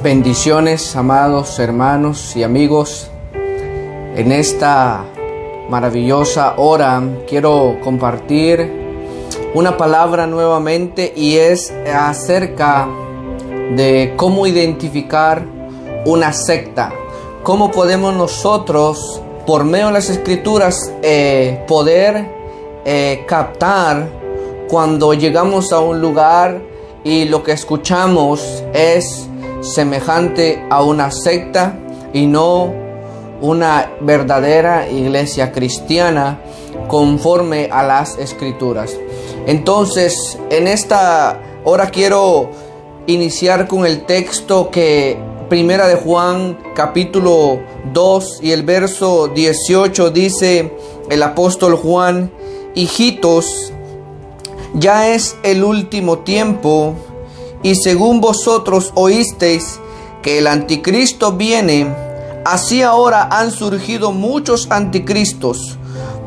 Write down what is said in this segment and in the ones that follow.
Bendiciones, amados hermanos y amigos. En esta maravillosa hora quiero compartir una palabra nuevamente, y es acerca de cómo identificar una secta. Cómo podemos nosotros, por medio de las escrituras, poder captar cuando llegamos a un lugar y lo que escuchamos es semejante a una secta y no una verdadera iglesia cristiana conforme a las escrituras. Entonces, en esta hora quiero iniciar con el texto que Primera de Juan capítulo 2 y el verso 18 dice el apóstol Juan: hijitos, ya es el último tiempo, y según vosotros oísteis que el anticristo viene, así ahora han surgido muchos anticristos.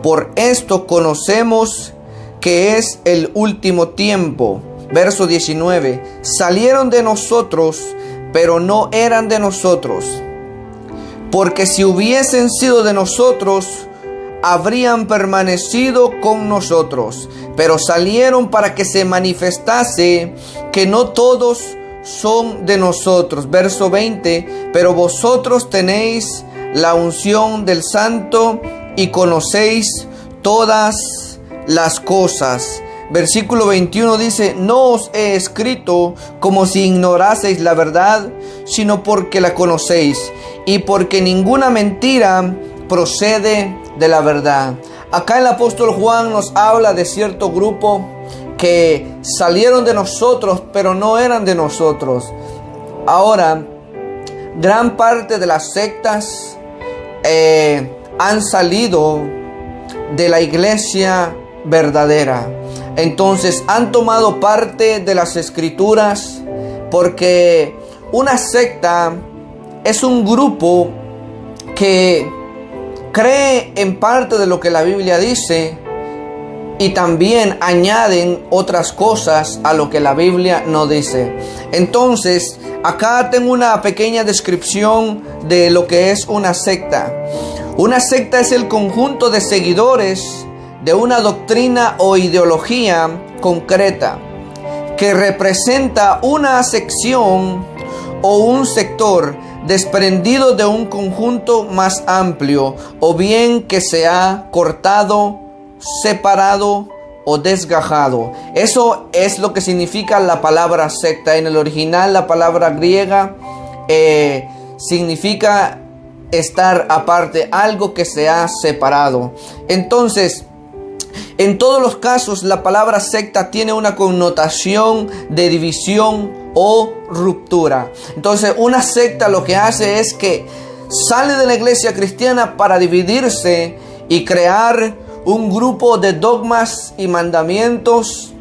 Por esto conocemos que es el último tiempo. Verso 19: salieron de nosotros, pero no eran de nosotros, porque si hubiesen sido de nosotros, habrían permanecido con nosotros, pero salieron para que se manifestase que no todos son de nosotros. Verso 20: pero vosotros tenéis la unción del Santo y conocéis todas las cosas. Versículo 21 dice: no os he escrito como si ignoraseis la verdad, sino porque la conocéis, y porque ninguna mentira procede de la verdad. Acá el apóstol Juan nos habla de cierto grupo que salieron de nosotros, pero no eran de nosotros. Ahora, gran parte de las sectas han salido de la iglesia verdadera. Entonces han tomado parte de las escrituras, porque una secta es un grupo que cree en parte de lo que la Biblia dice y también añaden otras cosas a lo que la Biblia no dice. Entonces, acá tengo una pequeña descripción de lo que es una secta. Una secta es el conjunto de seguidores de una doctrina o ideología concreta que representa una sección o un sector desprendido de un conjunto más amplio, o bien que se ha cortado, separado o desgajado. Eso es lo que significa la palabra secta. En el original, la palabra griega significa estar aparte, algo que se ha separado. Entonces, en todos los casos, la palabra secta tiene una connotación de división o ruptura. Entonces, una secta lo que hace es que sale de la iglesia cristiana para dividirse y crear un grupo de dogmas y mandamientos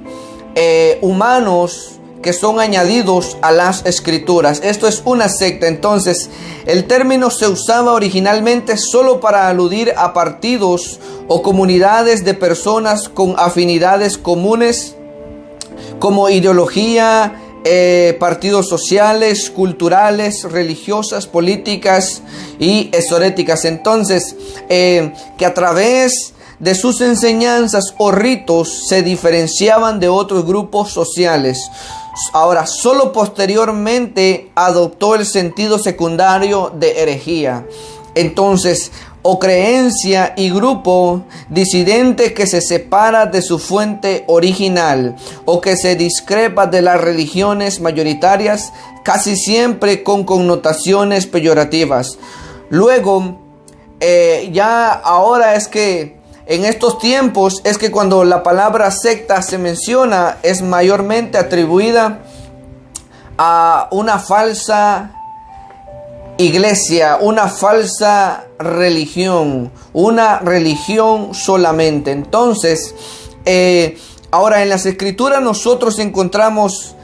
humanos que son añadidos a las escrituras. Esto es una secta. Entonces, el término se usaba originalmente solo para aludir a partidos o comunidades de personas con afinidades comunes, como ideología, partidos sociales, culturales, religiosas, políticas y esotéricas. Entonces, que a través de sus enseñanzas o ritos se diferenciaban de otros grupos sociales. Ahora, solo posteriormente adoptó el sentido secundario de herejía. Entonces, o creencia y grupo disidente que se separa de su fuente original, o que se discrepa de las religiones mayoritarias, casi siempre con connotaciones peyorativas. Luego, ya ahora es que en estos tiempos es que cuando la palabra secta se menciona, es mayormente atribuida a una falsa iglesia, una falsa religión, una religión solamente. Entonces, ahora en las escrituras nosotros encontramos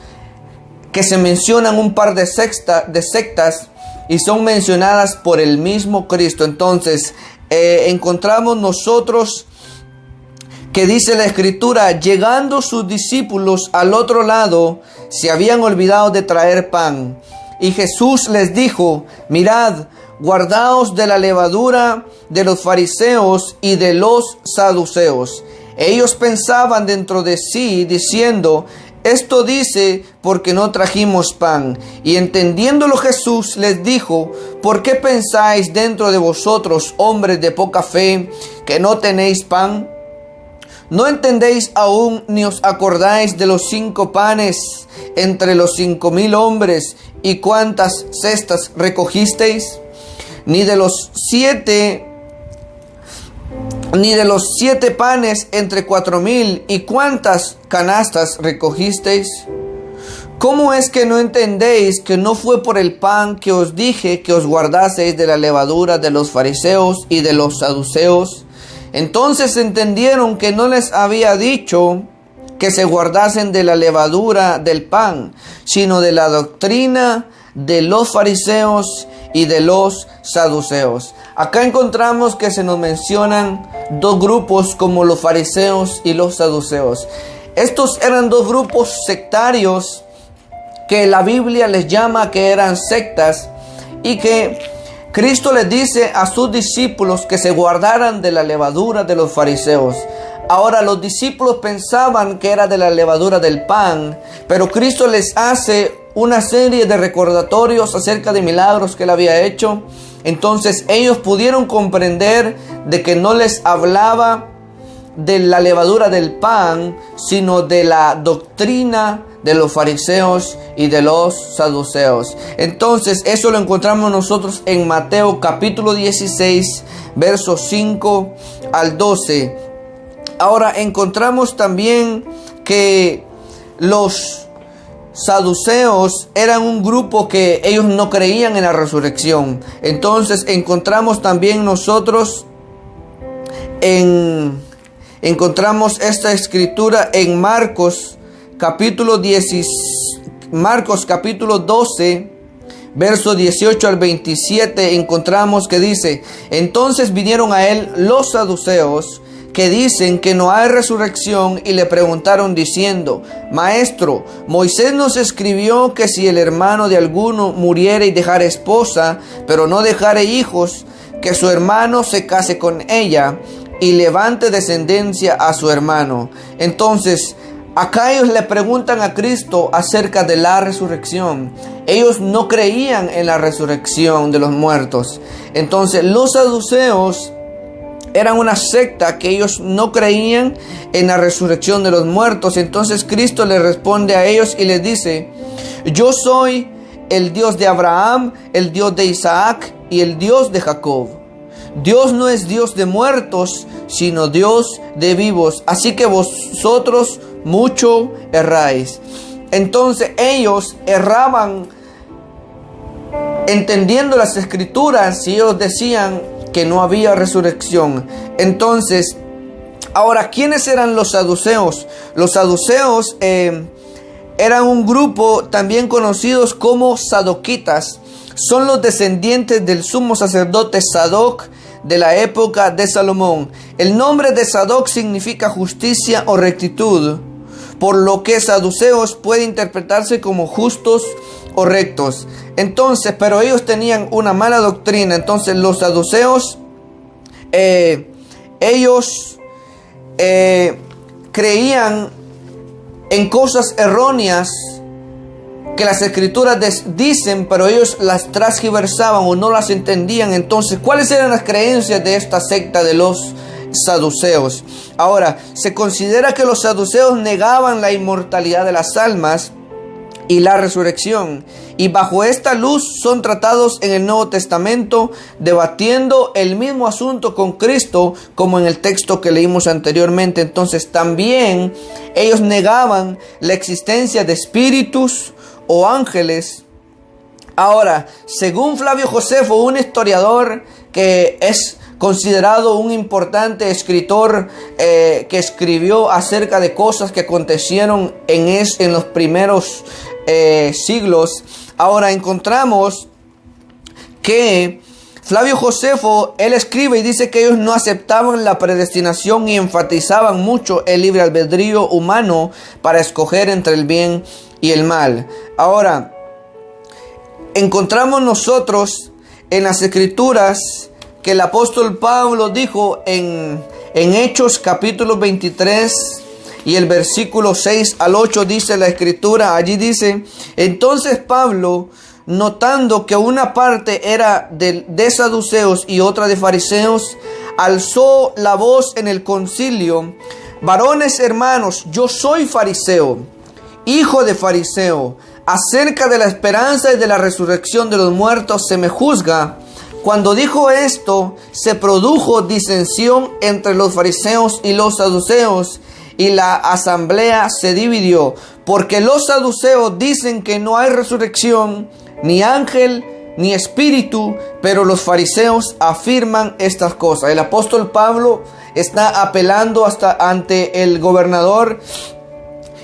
que se mencionan un par de sectas y son mencionadas por el mismo Cristo. Entonces, encontramos nosotros que dice la escritura: llegando sus discípulos al otro lado, se habían olvidado de traer pan. Y Jesús les dijo: mirad, guardaos de la levadura de los fariseos y de los saduceos. Ellos pensaban dentro de sí, diciendo: esto dice porque no trajimos pan. Y entendiéndolo Jesús les dijo: ¿por qué pensáis dentro de vosotros, hombres de poca fe, que no tenéis pan? ¿No entendéis aún ni os acordáis de los 5 panes entre los 5,000 hombres y cuántas cestas recogisteis? Ni de los 7 panes entre 4,000 y cuántas canastas recogisteis. ¿Cómo es que no entendéis que no fue por el pan que os dije que os guardaseis de la levadura de los fariseos y de los saduceos? Entonces entendieron que no les había dicho que se guardasen de la levadura del pan, sino de la doctrina de los fariseos y de los saduceos. Acá encontramos que se nos mencionan 2 grupos como los fariseos y los saduceos. Estos eran 2 grupos sectarios que la Biblia les llama que eran sectas, y que Cristo les dice a sus discípulos que se guardaran de la levadura de los fariseos. Ahora, los discípulos pensaban que era de la levadura del pan, pero Cristo les hace una serie de recordatorios acerca de milagros que él había hecho. Entonces ellos pudieron comprender de que no les hablaba de la levadura del pan, sino de la doctrina de los fariseos y de los saduceos. Entonces eso lo encontramos nosotros en Mateo capítulo 16, versos 5 al 12. Ahora encontramos también que los saduceos eran un grupo que ellos no creían en la resurrección. Entonces encontramos también nosotros encontramos esta escritura en Marcos capítulo 12, verso 18 al 27. Encontramos que dice: entonces vinieron a él los saduceos, que dicen que no hay resurrección, y le preguntaron diciendo: Maestro, Moisés nos escribió que si el hermano de alguno muriere y dejare esposa, pero no dejare hijos, que su hermano se case con ella y levante descendencia a su hermano. Entonces, acá ellos le preguntan a Cristo acerca de la resurrección. Ellos no creían en la resurrección de los muertos. Entonces, los saduceos eran una secta que ellos no creían en la resurrección de los muertos. Entonces Cristo les responde a ellos y les dice: yo soy el Dios de Abraham, el Dios de Isaac y el Dios de Jacob. Dios no es Dios de muertos, sino Dios de vivos. Así que vosotros mucho erráis. Entonces ellos erraban entendiendo las escrituras, y ellos decían que no había resurrección. Entonces, ahora, ¿quiénes eran los saduceos? Los saduceos eran un grupo también conocidos como sadoquitas. Son los descendientes del sumo sacerdote Sadoc de la época de Salomón. El nombre de Sadoc significa justicia o rectitud, por lo que saduceos puede interpretarse como justos o rectos. Entonces, pero ellos tenían una mala doctrina. Entonces los saduceos, ellos creían en cosas erróneas que las escrituras dicen, pero ellos las transgiversaban o no las entendían. Entonces, ¿cuáles eran las creencias de esta secta de los saduceos? Ahora, se considera que los saduceos negaban la inmortalidad de las almas y la resurrección, y bajo esta luz son tratados en el Nuevo Testamento, debatiendo el mismo asunto con Cristo, como en el texto que leímos anteriormente. Entonces también ellos negaban la existencia de espíritus o ángeles. Ahora, según Flavio Josefo, un historiador que es considerado un importante escritor que escribió acerca de cosas que acontecieron en los primeros siglos. Ahora encontramos que Flavio Josefo, él escribe y dice que ellos no aceptaban la predestinación y enfatizaban mucho el libre albedrío humano para escoger entre el bien y el mal. Ahora, encontramos nosotros en las Escrituras que el apóstol Pablo dijo en Hechos capítulo 23 y el versículo 6 al 8 dice la Escritura, allí dice: entonces Pablo, notando que una parte era de saduceos y otra de fariseos, alzó la voz en el concilio: varones hermanos, yo soy fariseo, hijo de fariseo. Acerca de la esperanza y de la resurrección de los muertos se me juzga. Cuando dijo esto, se produjo disensión entre los fariseos y los saduceos, y la asamblea se dividió, porque los saduceos dicen que no hay resurrección, ni ángel, ni espíritu, pero los fariseos afirman estas cosas. El apóstol Pablo está apelando ante el gobernador,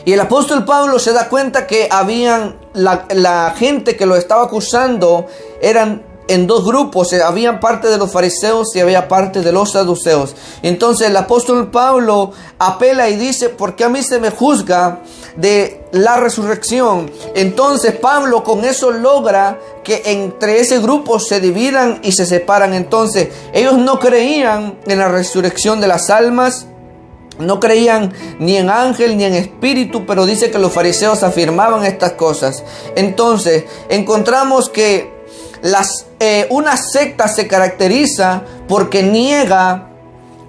y el apóstol Pablo se da cuenta que habían la gente que lo estaba acusando eran en dos grupos. Había parte de los fariseos y había parte de los saduceos. Entonces el apóstol Pablo apela y dice: ¿por qué a mí se me juzga de la resurrección? Entonces Pablo con eso logra que entre ese grupo se dividan y se separan. Entonces ellos no creían en la resurrección de las almas, no creían ni en ángel ni en espíritu, pero dice que los fariseos afirmaban estas cosas. Entonces encontramos que una secta se caracteriza porque niega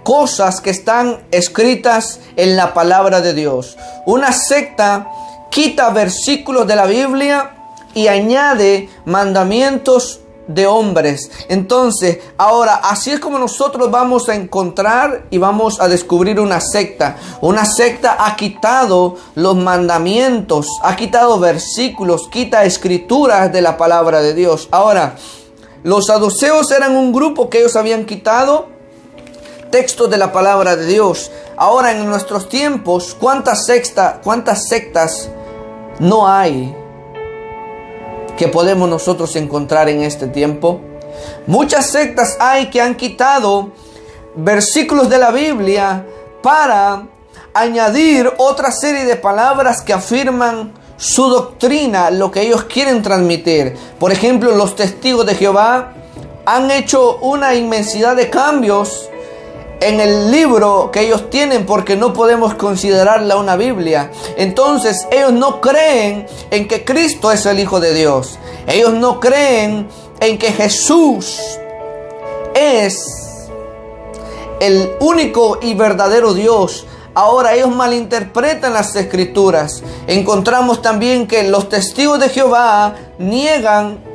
cosas que están escritas en la palabra de Dios. Una secta quita versículos de la Biblia y añade mandamientos de hombres. Entonces, ahora, así es como nosotros vamos a encontrar y vamos a descubrir una secta. Una secta ha quitado los mandamientos, ha quitado versículos, quita escrituras de la palabra de Dios. Ahora, los saduceos eran un grupo que ellos habían quitado textos de la palabra de Dios. Ahora, en nuestros tiempos, ¿cuántas sectas no hay que podemos nosotros encontrar en este tiempo? Muchas sectas hay que han quitado versículos de la Biblia para añadir otra serie de palabras que afirman su doctrina, lo que ellos quieren transmitir. Por ejemplo, los testigos de Jehová han hecho una inmensidad de cambios en el libro que ellos tienen, porque no podemos considerarla una Biblia. Entonces ellos no creen en que Cristo es el Hijo de Dios. Ellos no creen en que Jesús es el único y verdadero Dios. Ahora ellos malinterpretan las Escrituras. Encontramos también que los testigos de Jehová niegan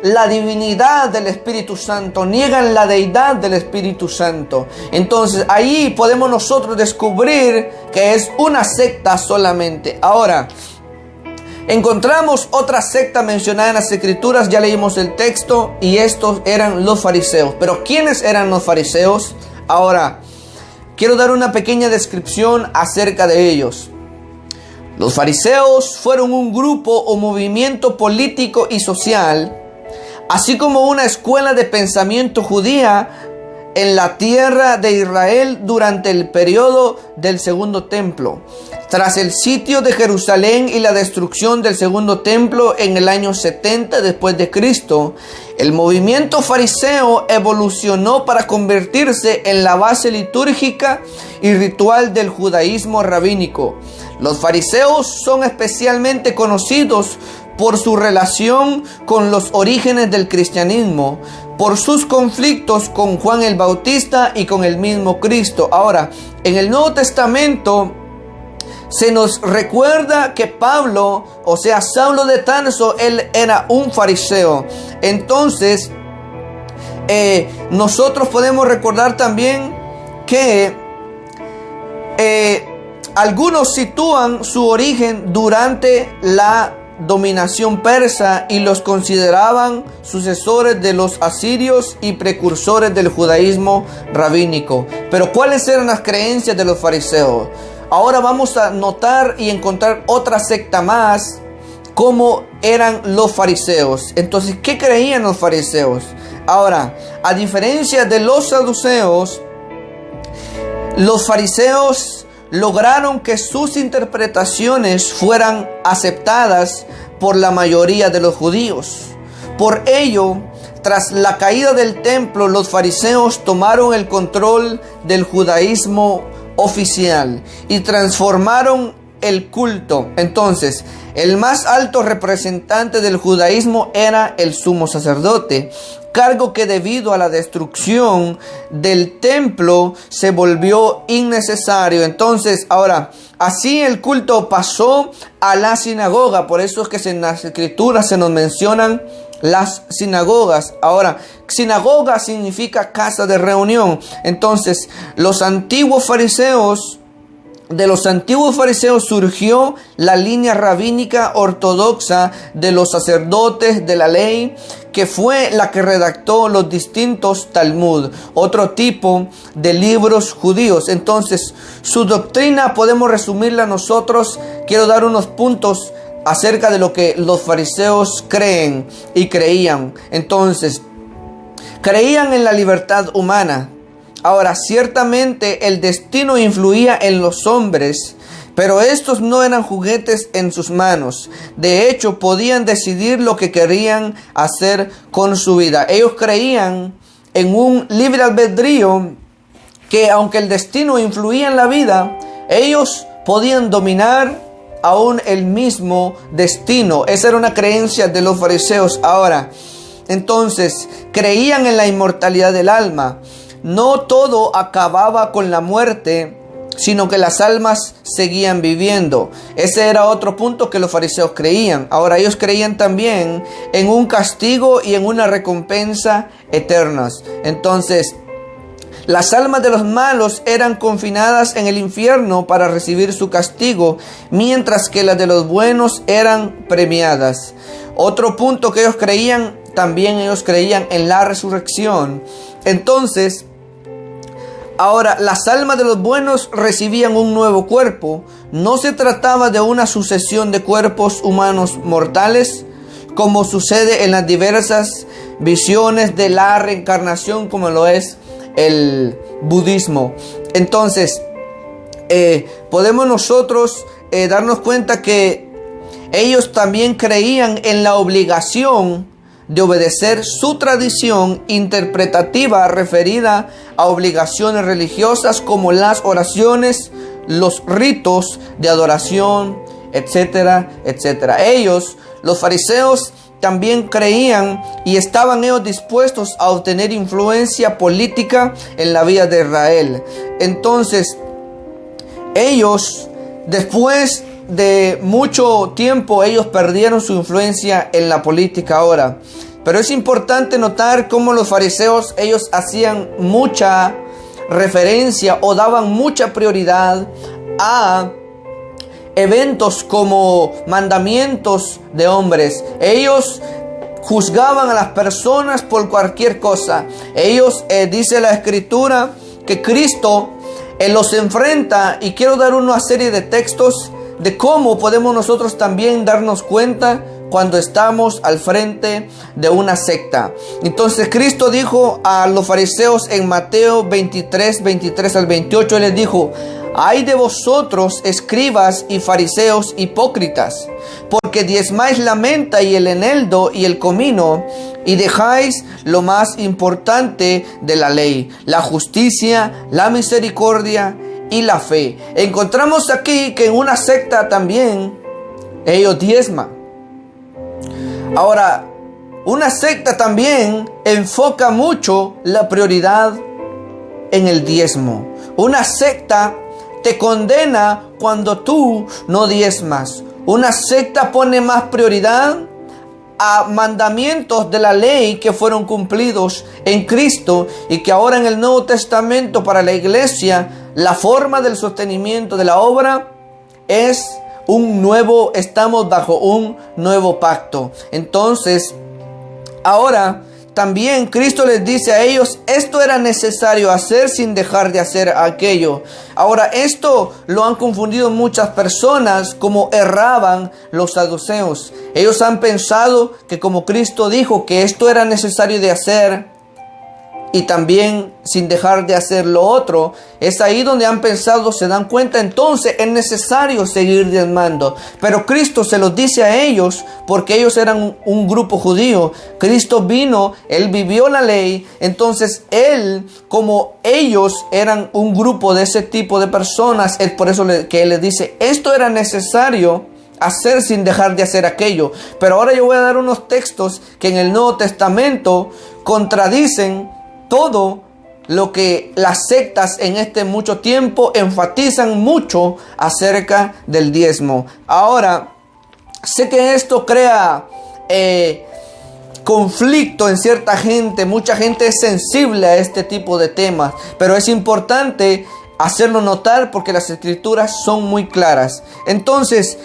la divinidad del Espíritu Santo, niegan la deidad del Espíritu Santo. Entonces ahí podemos nosotros descubrir que es una secta solamente. Ahora, encontramos otra secta mencionada en las Escrituras, ya leímos el texto, y estos eran los fariseos. Pero ¿quiénes eran los fariseos? Ahora, quiero dar una pequeña descripción acerca de ellos. Los fariseos fueron un grupo o movimiento político y social, así como una escuela de pensamiento judía en la tierra de Israel durante el periodo del Segundo Templo. Tras el sitio de Jerusalén y la destrucción del Segundo Templo en el año 70 después de Cristo, el movimiento fariseo evolucionó para convertirse en la base litúrgica y ritual del judaísmo rabínico. Los fariseos son especialmente conocidos por su relación con los orígenes del cristianismo, por sus conflictos con Juan el Bautista y con el mismo Cristo. Ahora, en el Nuevo Testamento se nos recuerda que Pablo, o sea, Saulo de Tarso, él era un fariseo. Entonces, nosotros podemos recordar también que algunos sitúan su origen durante la dominación persa y los consideraban sucesores de los asirios y precursores del judaísmo rabínico. Pero ¿cuáles eran las creencias de los fariseos? Ahora vamos a notar y encontrar otra secta más, cómo eran los fariseos. Entonces, ¿qué creían los fariseos? Ahora, a diferencia de los saduceos, los fariseos lograron que sus interpretaciones fueran aceptadas por la mayoría de los judíos. Por ello, tras la caída del templo, los fariseos tomaron el control del judaísmo oficial y transformaron el culto. Entonces, el más alto representante del judaísmo era el sumo sacerdote, cargo que debido a la destrucción del templo se volvió innecesario. Entonces, ahora, así el culto pasó a la sinagoga. Por eso es que en las escrituras se nos mencionan las sinagogas. Ahora, sinagoga significa casa de reunión. Entonces, de los antiguos fariseos surgió la línea rabínica ortodoxa de los sacerdotes de la ley, que fue la que redactó los distintos Talmud, otro tipo de libros judíos. Entonces, su doctrina podemos resumirla nosotros. Quiero dar unos puntos acerca de lo que los fariseos creen y creían. Entonces, creían en la libertad humana. Ahora, ciertamente el destino influía en los hombres, pero estos no eran juguetes en sus manos. De hecho, podían decidir lo que querían hacer con su vida. Ellos creían en un libre albedrío, que aunque el destino influía en la vida, ellos podían dominar aún el mismo destino. Esa era una creencia de los fariseos. Ahora, entonces, creían en la inmortalidad del alma. No todo acababa con la muerte, sino que las almas seguían viviendo. Ese era otro punto que los fariseos creían. Ahora, ellos creían también en un castigo y en una recompensa eternas. Entonces, las almas de los malos eran confinadas en el infierno para recibir su castigo, mientras que las de los buenos eran premiadas. Otro punto que ellos creían, también ellos creían en la resurrección. Entonces, ahora, las almas de los buenos recibían un nuevo cuerpo. No se trataba de una sucesión de cuerpos humanos mortales, como sucede en las diversas visiones de la reencarnación, como lo es el budismo. Entonces, podemos nosotros darnos cuenta que ellos también creían en la obligación de obedecer su tradición interpretativa referida a obligaciones religiosas como las oraciones, los ritos de adoración, etcétera, etcétera. Ellos, los fariseos, también creían y estaban ellos dispuestos a obtener influencia política en la vida de Israel. Entonces, ellos, después de mucho tiempo, ellos perdieron su influencia en la política ahora. Pero es importante notar cómo los fariseos, ellos hacían mucha referencia o daban mucha prioridad a eventos como mandamientos de hombres. Ellos juzgaban a las personas por cualquier cosa. Ellos, dice la escritura, que Cristo los enfrenta, y quiero dar una serie de textos de cómo podemos nosotros también darnos cuenta cuando estamos al frente de una secta. Entonces Cristo dijo a los fariseos en Mateo 23 al 28, Él les dijo: ay de vosotros, escribas y fariseos hipócritas, porque diezmáis la menta y el eneldo y el comino, y dejáis lo más importante de la ley, la justicia, la misericordia y la fe. Encontramos aquí que en una secta también ellos diezman. Ahora, una secta también enfoca mucho la prioridad en el diezmo. Una secta te condena cuando tú no diezmas. Una secta pone más prioridad a mandamientos de la ley que fueron cumplidos en Cristo, y que ahora en el Nuevo Testamento para la iglesia la forma del sostenimiento de la obra es estamos bajo un nuevo pacto. Entonces, ahora también Cristo les dice a ellos, esto era necesario hacer sin dejar de hacer aquello. Ahora, esto lo han confundido muchas personas, como erraban los saduceos. Ellos han pensado que como Cristo dijo que esto era necesario de hacer, y también sin dejar de hacer lo otro. Es ahí donde han pensado, se dan cuenta, entonces es necesario seguir diezmando. Pero Cristo se los dice a ellos porque ellos eran un grupo judío. Cristo vino, Él vivió la ley, entonces Él, como ellos eran un grupo de ese tipo de personas, es por eso que Él les dice, esto era necesario hacer sin dejar de hacer aquello. Pero ahora yo voy a dar unos textos que en el Nuevo Testamento contradicen todo lo que las sectas en este mucho tiempo enfatizan mucho acerca del diezmo. Ahora, sé que esto crea conflicto en cierta gente. Mucha gente es sensible a este tipo de temas, pero es importante hacerlo notar porque las escrituras son muy claras. Entonces,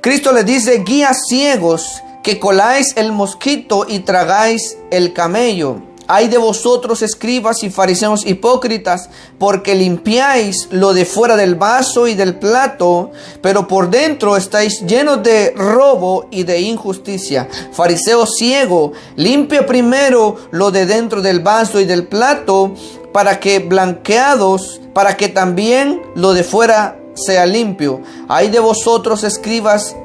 Cristo les dice, guías ciegos, que coláis el mosquito y tragáis el camello. Ay de vosotros, escribas y fariseos hipócritas, porque limpiáis lo de fuera del vaso y del plato, pero por dentro estáis llenos de robo y de injusticia. Fariseo ciego, limpia primero lo de dentro del vaso y del plato, para que también lo de fuera sea limpio. Ay de vosotros, escribas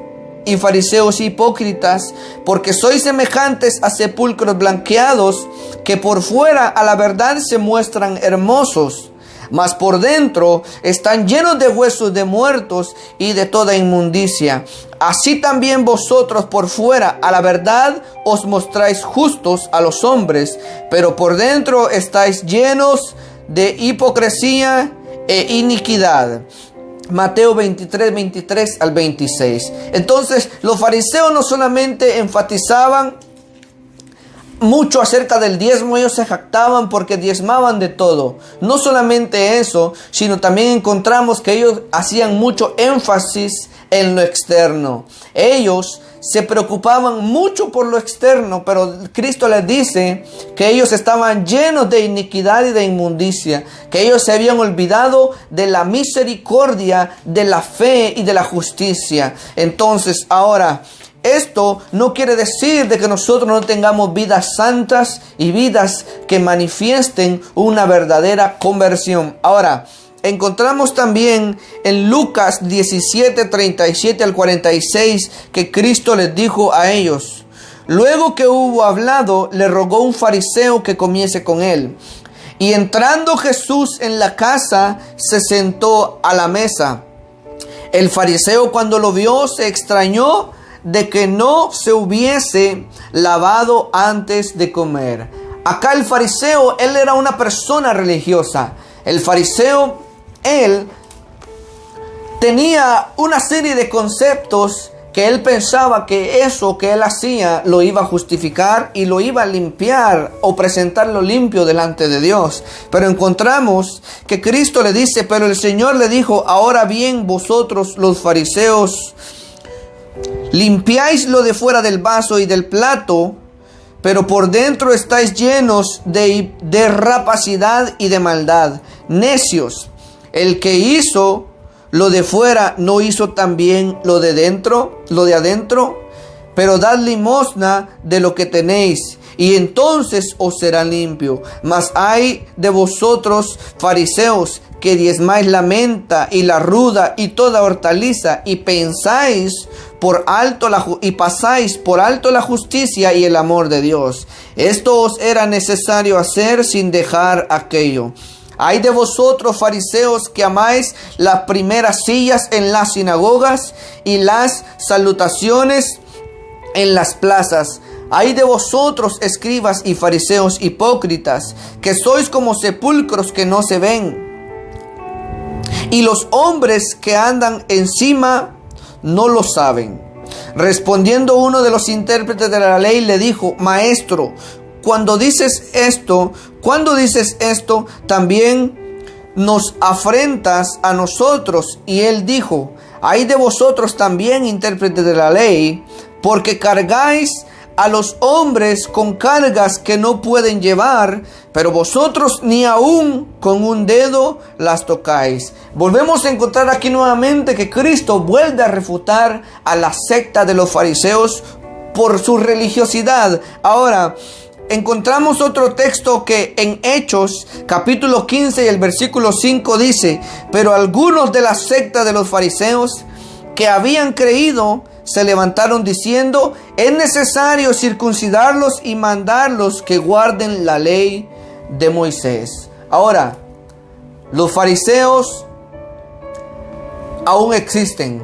y fariseos hipócritas, porque sois semejantes a sepulcros blanqueados, que por fuera a la verdad se muestran hermosos, mas por dentro están llenos de huesos de muertos y de toda inmundicia. Así también vosotros por fuera a la verdad os mostráis justos a los hombres, pero por dentro estáis llenos de hipocresía e iniquidad. Mateo 23, 23 al 26. Entonces, los fariseos no solamente enfatizaban mucho acerca del diezmo, ellos se jactaban porque diezmaban de todo. No solamente eso, sino también encontramos que ellos hacían mucho énfasis en lo externo. Ellos se preocupaban mucho por lo externo, pero Cristo les dice que ellos estaban llenos de iniquidad y de inmundicia, que ellos se habían olvidado de la misericordia, de la fe y de la justicia. Entonces, ahora, esto no quiere decir de que nosotros no tengamos vidas santas y vidas que manifiesten una verdadera conversión. Ahora, encontramos también en Lucas 17, 37 al 46 que Cristo les dijo a ellos: luego que hubo hablado, le rogó un fariseo que comiese con él. Y entrando Jesús en la casa, se sentó a la mesa. El fariseo, cuando lo vio, se extrañó de que no se hubiese lavado antes de comer. Acá el fariseo, él era una persona religiosa. El fariseo, él tenía una serie de conceptos que él pensaba que eso que él hacía lo iba a justificar y lo iba a limpiar o presentarlo limpio delante de Dios. Pero encontramos que Cristo le dice, pero el Señor le dijo: ahora bien, vosotros los fariseos limpiáis lo de fuera del vaso y del plato, pero por dentro estáis llenos de rapacidad y de maldad. Necios, el que hizo lo de fuera, ¿no hizo también lo de adentro? Pero dad limosna de lo que tenéis, y entonces os será limpio. Mas ay de vosotros, fariseos, que diezmáis la menta y la ruda y toda hortaliza, y pasáis por alto la justicia y el amor de Dios. Esto os era necesario hacer sin dejar aquello. Ay de vosotros, fariseos, que amáis las primeras sillas en las sinagogas y las salutaciones en las plazas. Ay de vosotros, escribas y fariseos hipócritas, que sois como sepulcros que no se ven, y los hombres que andan encima no lo saben. Respondiendo uno de los intérpretes de la ley, le dijo: maestro, cuando dices esto, también nos afrentas a nosotros. Y él dijo: ay de vosotros también, intérpretes de la ley, porque cargáis a los hombres con cargas que no pueden llevar, pero vosotros ni aún con un dedo las tocáis. Volvemos a encontrar aquí nuevamente que Cristo vuelve a refutar a la secta de los fariseos por su religiosidad. Ahora, encontramos otro texto que en Hechos, capítulo 15 y el versículo 5 dice: pero algunos de la secta de los fariseos que habían creído se levantaron diciendo: es necesario circuncidarlos y mandarlos que guarden la ley de Moisés. Ahora, los fariseos aún existen.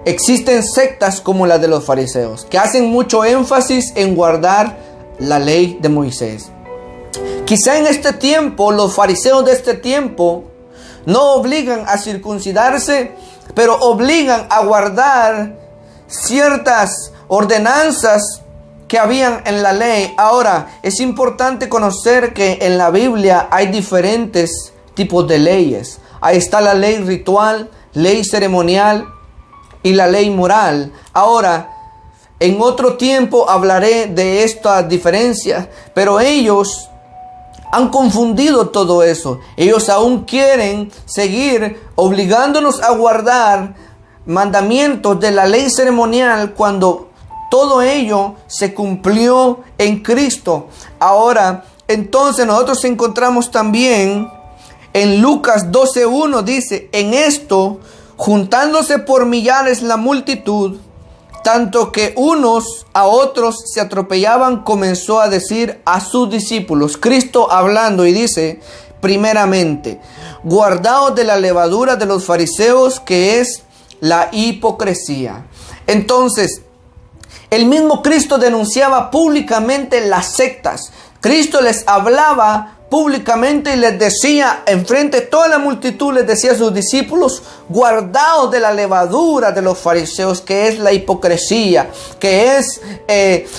Existen sectas como la de los fariseos, que hacen mucho énfasis en guardar la ley de Moisés. Quizá en este tiempo, los fariseos de este tiempo no obligan a circuncidarse, pero obligan a guardar ciertas ordenanzas que habían en la ley. Ahora, es importante conocer que en la Biblia hay diferentes tipos de leyes. Ahí está la ley ritual, ley ceremonial y la ley moral. Ahora, en otro tiempo hablaré de estas diferencias, pero ellos han confundido todo eso. Ellos aún quieren seguir obligándonos a guardar mandamientos de la ley ceremonial cuando todo ello se cumplió en Cristo. Ahora, entonces nosotros encontramos también en Lucas 12:1 dice: en esto, juntándose por millares la multitud, tanto que unos a otros se atropellaban, comenzó a decir a sus discípulos, Cristo hablando, y dice: primeramente, guardaos de la levadura de los fariseos, que es la hipocresía. Entonces, el mismo Cristo denunciaba públicamente las sectas. Cristo les hablaba públicamente y les decía, enfrente de toda la multitud, les decía a sus discípulos: guardaos de la levadura de los fariseos, que es la hipocresía, que es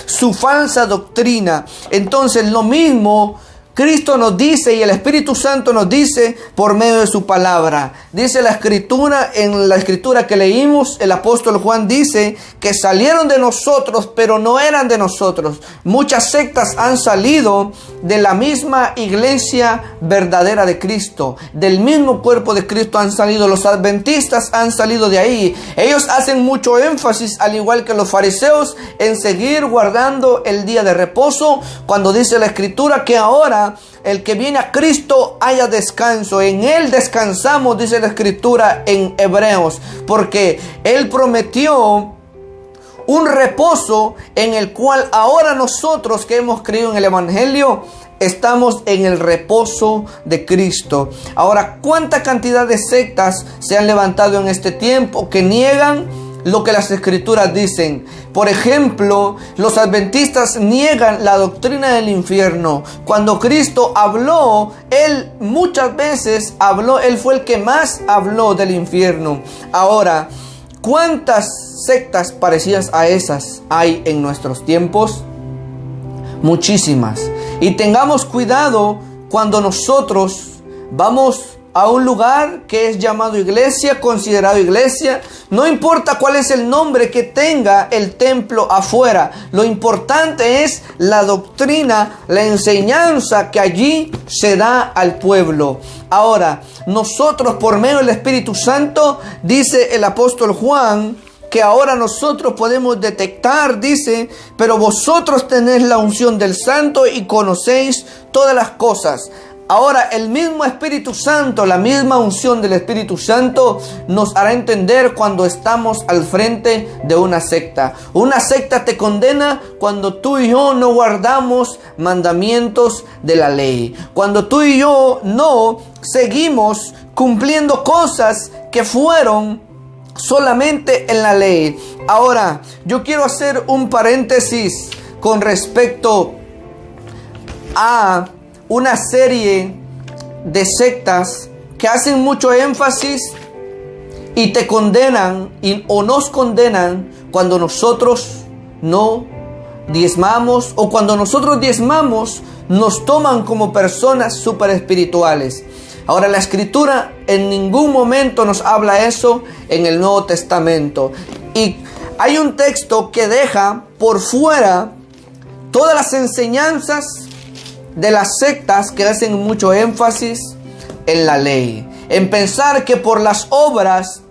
su falsa doctrina. Entonces, lo mismo Cristo nos dice y el Espíritu Santo nos dice por medio de su palabra. Dice la Escritura, en la Escritura que leímos, el apóstol Juan dice que salieron de nosotros, pero no eran de nosotros. Muchas sectas han salido de la misma iglesia verdadera de Cristo, del mismo cuerpo de Cristo han salido. Los adventistas han salido de ahí. Ellos hacen mucho énfasis, al igual que los fariseos, en seguir guardando el día de reposo, cuando dice la Escritura que ahora el que viene a Cristo haya descanso. En Él descansamos, dice la Escritura en Hebreos, porque Él prometió un reposo en el cual ahora nosotros que hemos creído en el Evangelio estamos en el reposo de Cristo. Ahora, ¿cuánta cantidad de sectas se han levantado en este tiempo que niegan lo que las Escrituras dicen? Por ejemplo, los adventistas niegan la doctrina del infierno. Cuando Cristo habló, Él muchas veces habló, Él fue el que más habló del infierno. Ahora, ¿cuántas sectas parecidas a esas hay en nuestros tiempos? Muchísimas. Y tengamos cuidado cuando nosotros vamos a un lugar que es llamado iglesia, considerado iglesia. No importa cuál es el nombre que tenga el templo afuera. Lo importante es la doctrina, la enseñanza que allí se da al pueblo. Ahora, nosotros por medio del Espíritu Santo, dice el apóstol Juan, que ahora nosotros podemos detectar, dice, pero vosotros tenéis la unción del Santo y conocéis todas las cosas. Ahora el mismo Espíritu Santo, la misma unción del Espíritu Santo nos hará entender cuando estamos al frente de una secta. Una secta te condena cuando tú y yo no guardamos mandamientos de la ley. Cuando tú y yo no seguimos cumpliendo cosas que fueron solamente en la ley. Ahora, yo quiero hacer un paréntesis con respecto a una serie de sectas que hacen mucho énfasis y te condenan o nos condenan cuando nosotros no diezmamos, o cuando nosotros diezmamos nos toman como personas súper espirituales. Ahora, la Escritura en ningún momento nos habla eso en el Nuevo Testamento. Y hay un texto que deja por fuera todas las enseñanzas de las sectas que hacen mucho énfasis en la ley, en pensar que por las obras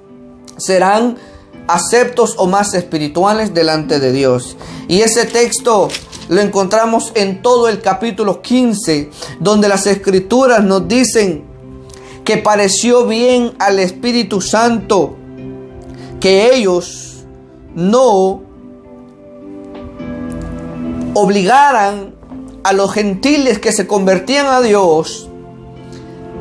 serán aceptos o más espirituales delante de Dios. Y ese texto lo encontramos en todo el capítulo 15, donde las Escrituras nos dicen que pareció bien al Espíritu Santo que ellos no obligaran a los gentiles que se convertían a Dios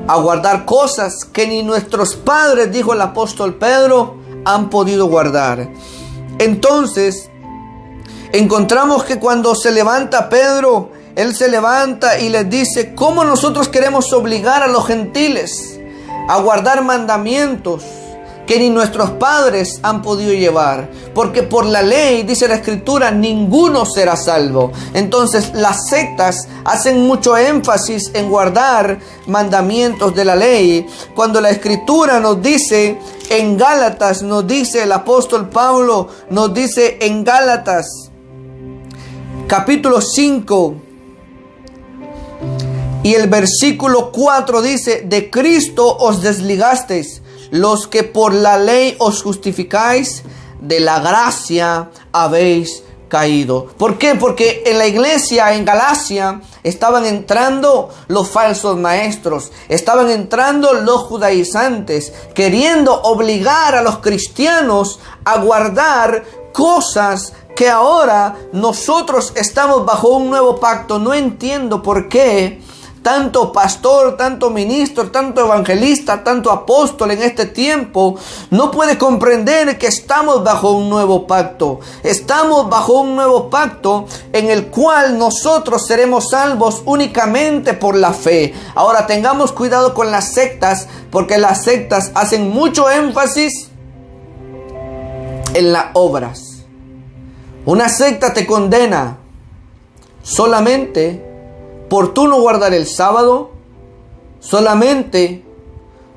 a guardar cosas que ni nuestros padres, dijo el apóstol Pedro, han podido guardar. Entonces, encontramos que cuando se levanta Pedro, él se levanta y les dice: ¿cómo nosotros queremos obligar a los gentiles a guardar mandamientos que ni nuestros padres han podido llevar? Porque por la ley, dice la Escritura, ninguno será salvo. Entonces las sectas hacen mucho énfasis en guardar mandamientos de la ley, cuando la Escritura nos dice en Gálatas, nos dice el apóstol Pablo, nos dice en Gálatas capítulo 5 y el versículo 4 dice: de Cristo os desligasteis, los que por la ley os justificáis, de la gracia habéis caído. ¿Por qué? Porque en la iglesia en Galacia estaban entrando los falsos maestros, estaban entrando los judaizantes, queriendo obligar a los cristianos a guardar cosas que ahora nosotros estamos bajo un nuevo pacto. No entiendo por qué tanto pastor, tanto ministro, tanto evangelista, tanto apóstol en este tiempo no puede comprender que estamos bajo un nuevo pacto. Estamos bajo un nuevo pacto en el cual nosotros seremos salvos únicamente por la fe. Ahora tengamos cuidado con las sectas, porque las sectas hacen mucho énfasis en las obras. Una secta te condena solamente por tú no guardar el sábado, solamente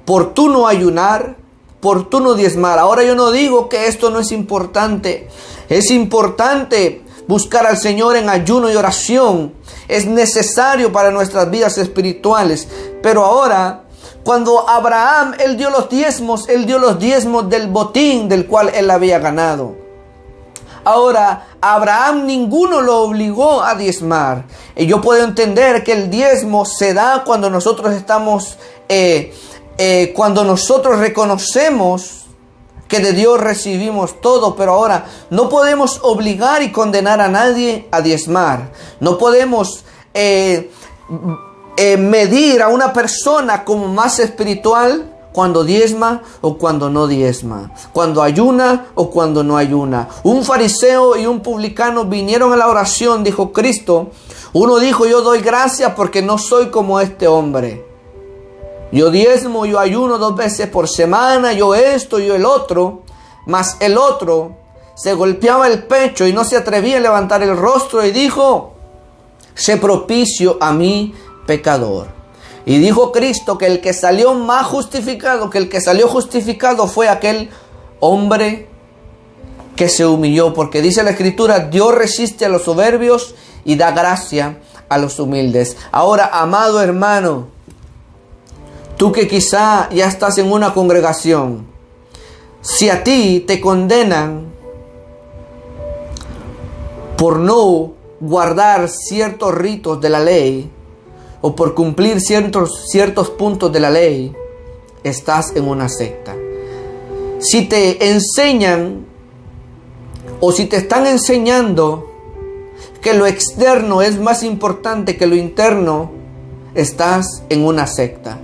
por tú no ayunar, por tú no diezmar. Ahora yo no digo que esto no es importante. Es importante buscar al Señor en ayuno y oración. Es necesario para nuestras vidas espirituales. Pero ahora, cuando Abraham, él dio los diezmos del botín del cual él había ganado. Ahora, a Abraham ninguno lo obligó a diezmar. Y yo puedo entender que el diezmo se da cuando nosotros estamos, cuando nosotros reconocemos que de Dios recibimos todo. Pero ahora no podemos obligar y condenar a nadie a diezmar. No podemos medir a una persona como más espiritual cuando diezma o cuando no diezma, cuando ayuna o cuando no ayuna. Un fariseo y un publicano vinieron a la oración, dijo Cristo. Uno dijo: yo doy gracias porque no soy como este hombre. Yo diezmo, yo ayuno 2 veces por semana, yo esto, yo el otro. Mas el otro se golpeaba el pecho y no se atrevía a levantar el rostro y dijo: sé propicio a mí, pecador. Y dijo Cristo que el que salió más justificado, que el que salió justificado fue aquel hombre que se humilló. Porque dice la Escritura: Dios resiste a los soberbios y da gracia a los humildes. Ahora, amado hermano, tú que quizá ya estás en una congregación, si a ti te condenan por no guardar ciertos ritos de la ley, o por cumplir ciertos puntos de la ley, estás en una secta. Si te enseñan o si te están enseñando que lo externo es más importante que lo interno, estás en una secta.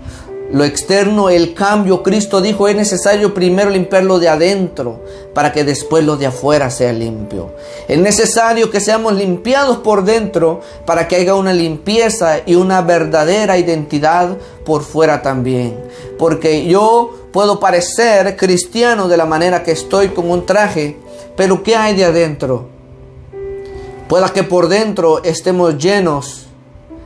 Lo externo, el cambio, Cristo dijo: es necesario primero limpiar lo de adentro para que después lo de afuera sea limpio. Es necesario que seamos limpiados por dentro para que haya una limpieza y una verdadera identidad por fuera también. Porque yo puedo parecer cristiano de la manera que estoy con un traje, pero ¿qué hay de adentro? Pueda que por dentro estemos llenos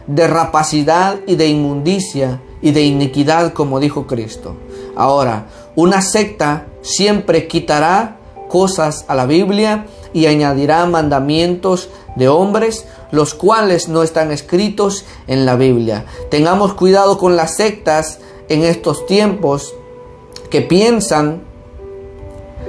de rapacidad y de inmundicia y de iniquidad, como dijo Cristo. Ahora, una secta siempre quitará cosas a la Biblia y añadirá mandamientos de hombres, los cuales no están escritos en la Biblia. Tengamos cuidado con las sectas en estos tiempos que piensan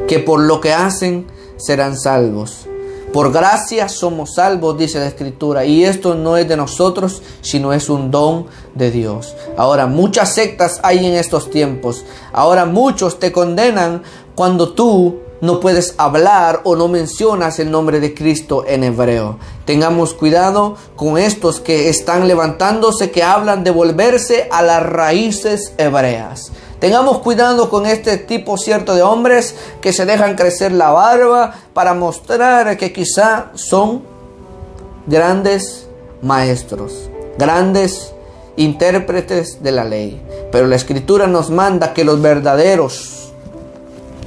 que por lo que hacen serán salvos. Por gracia somos salvos, dice la Escritura, y esto no es de nosotros, sino es un don de Dios. Ahora, muchas sectas hay en estos tiempos. Ahora muchos te condenan cuando tú no puedes hablar o no mencionas el nombre de Cristo en hebreo. Tengamos cuidado con estos que están levantándose, que hablan de volverse a las raíces hebreas. Tengamos cuidado con este tipo cierto de hombres que se dejan crecer la barba para mostrar que quizá son grandes maestros, grandes intérpretes de la ley. Pero la Escritura nos manda que los verdaderos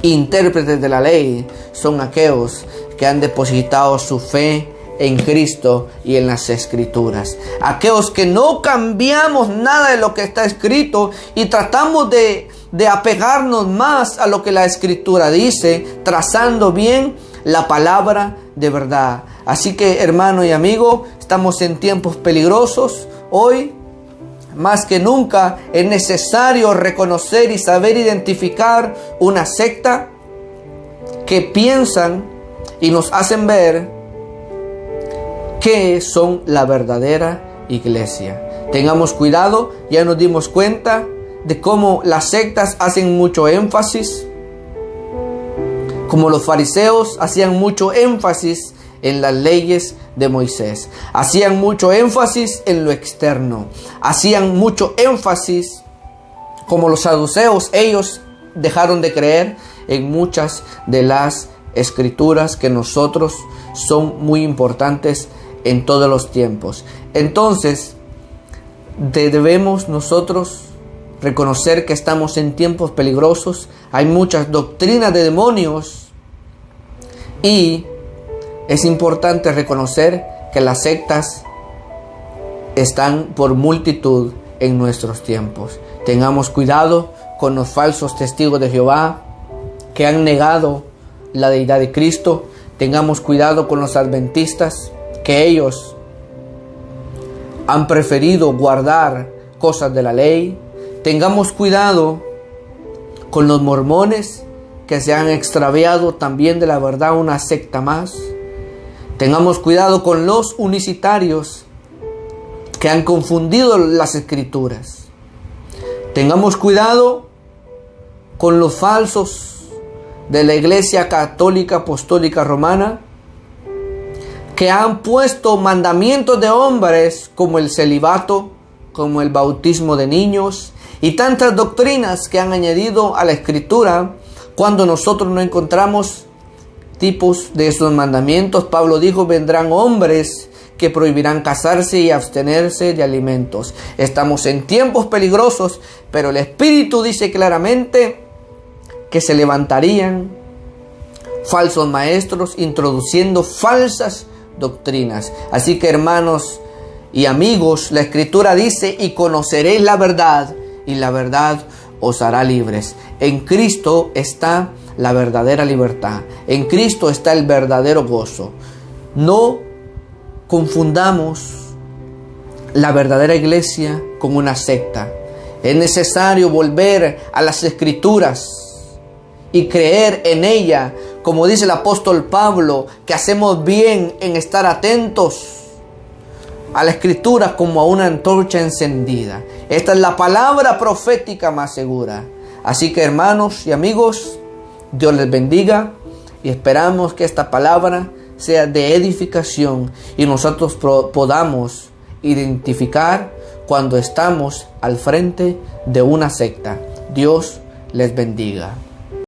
intérpretes de la ley son aquellos que han depositado su fe en Cristo y en las Escrituras. Aquellos que no cambiamos nada de lo que está escrito y tratamos de apegarnos más a lo que la Escritura dice, trazando bien la palabra de verdad. Así que, hermano y amigo, estamos en tiempos peligrosos. Hoy, más que nunca, es necesario reconocer y saber identificar una secta que piensan y nos hacen ver que son la verdadera iglesia. Tengamos cuidado, ya nos dimos cuenta de cómo las sectas hacen mucho énfasis, como los fariseos hacían mucho énfasis en las leyes de Moisés, hacían mucho énfasis en lo externo, hacían mucho énfasis, como los saduceos, ellos dejaron de creer en muchas de las escrituras que nosotros son muy importantes en todos los tiempos. Entonces, debemos nosotros reconocer que estamos en tiempos peligrosos. Hay muchas doctrinas de demonios y es importante reconocer que las sectas están por multitud en nuestros tiempos. Tengamos cuidado con los falsos testigos de Jehová que han negado la deidad de Cristo. Tengamos cuidado con los adventistas, que ellos han preferido guardar cosas de la ley. Tengamos cuidado con los mormones, que se han extraviado también de la verdad, una secta más. Tengamos cuidado con los unicitarios, que han confundido las escrituras. Tengamos cuidado con los falsos de la Iglesia Católica Apostólica Romana, que han puesto mandamientos de hombres como el celibato, como el bautismo de niños y tantas doctrinas que han añadido a la Escritura cuando nosotros no encontramos tipos de esos mandamientos. Pablo dijo: vendrán hombres que prohibirán casarse y abstenerse de alimentos. Estamos en tiempos peligrosos, pero el Espíritu dice claramente que se levantarían falsos maestros introduciendo falsas doctrinas. Así que, hermanos y amigos, la Escritura dice: y conoceréis la verdad, y la verdad os hará libres. En Cristo está la verdadera libertad. En Cristo está el verdadero gozo. No confundamos la verdadera iglesia con una secta. Es necesario volver a las Escrituras y creer en ella, como dice el apóstol Pablo, que hacemos bien en estar atentos a la Escritura como a una antorcha encendida. Esta es la palabra profética más segura. Así que, hermanos y amigos, Dios les bendiga y esperamos que esta palabra sea de edificación y nosotros podamos identificar cuando estamos al frente de una secta. Dios les bendiga.